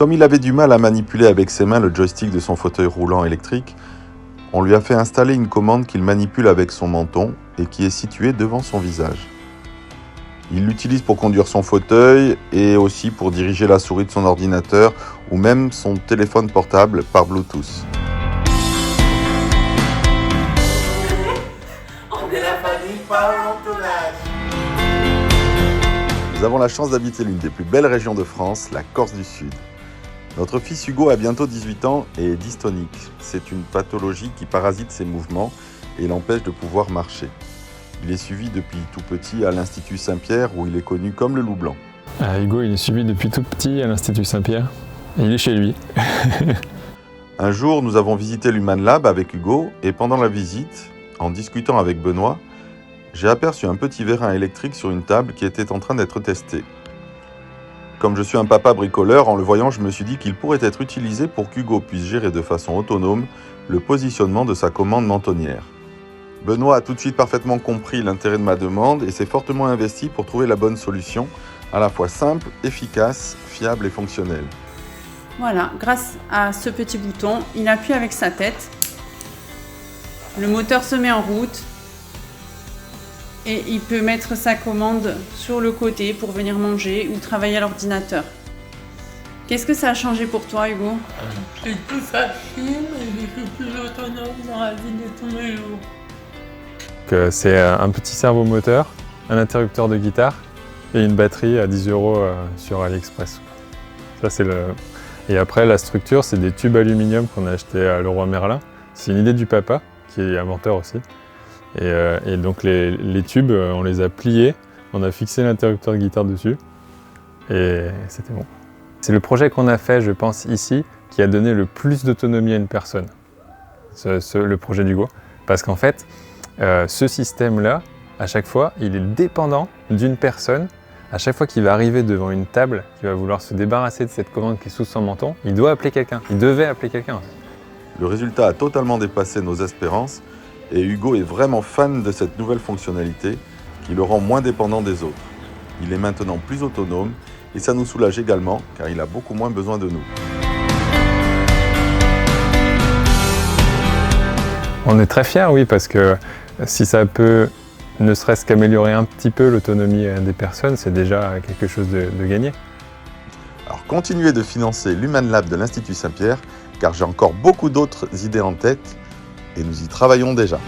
Comme il avait du mal à manipuler avec ses mains le joystick de son fauteuil roulant électrique, on lui a fait installer une commande qu'il manipule avec son menton et qui est située devant son visage. Il l'utilise pour conduire son fauteuil et aussi pour diriger la souris de son ordinateur ou même son téléphone portable par Bluetooth. On est la famille par l'entourage. Nous avons la chance d'habiter l'une des plus belles régions de France, la Corse du Sud. Notre fils Hugo a bientôt 18 ans et est dystonique. C'est une pathologie qui parasite ses mouvements et l'empêche de pouvoir marcher. Il est suivi depuis tout petit à l'Institut Saint-Pierre où il est connu comme le loup blanc. Hugo, il est suivi depuis tout petit à l'Institut Saint-Pierre. Et il est chez lui. Un jour, nous avons visité l'Human Lab avec Hugo et pendant la visite, en discutant avec Benoît, j'ai aperçu un petit vérin électrique sur une table qui était en train d'être testé. Comme je suis un papa bricoleur, en le voyant, je me suis dit qu'il pourrait être utilisé pour qu'Hugo puisse gérer de façon autonome le positionnement de sa commande mentonnière. Benoît a tout de suite parfaitement compris l'intérêt de ma demande et s'est fortement investi pour trouver la bonne solution, à la fois simple, efficace, fiable et fonctionnelle. Voilà, grâce à ce petit bouton, il appuie avec sa tête, le moteur se met en route et il peut mettre sa commande sur le côté pour venir manger ou travailler à l'ordinateur. Qu'est-ce que ça a changé pour toi, Hugo? C'est plus facile et je suis plus autonome dans la vie de tous les jours. C'est un petit servo moteur, un interrupteur de guitare et une batterie à 10 € sur AliExpress. Ça, c'est le... Et après, la structure, c'est des tubes aluminium qu'on a achetés à Leroy Merlin. C'est une idée du papa, qui est inventeur aussi. Et donc les tubes, on les a pliés, on a fixé l'interrupteur de guitare dessus et c'était bon. C'est le projet qu'on a fait, je pense, ici, qui a donné le plus d'autonomie à une personne, le projet d'Hugo. Parce qu'en fait, ce système-là, à chaque fois, il est dépendant d'une personne. À chaque fois qu'il va arriver devant une table, qu'il va vouloir se débarrasser de cette commande qui est sous son menton, il doit appeler quelqu'un, il devait appeler quelqu'un. Le résultat a totalement dépassé nos espérances et Hugo est vraiment fan de cette nouvelle fonctionnalité qui le rend moins dépendant des autres. Il est maintenant plus autonome et ça nous soulage également car il a beaucoup moins besoin de nous. On est très fiers, oui, parce que si ça peut ne serait-ce qu'améliorer un petit peu l'autonomie des personnes, c'est déjà quelque chose de gagné. Alors continuez de financer l'Human Lab de l'Institut Saint-Pierre car j'ai encore beaucoup d'autres idées en tête et nous y travaillons déjà.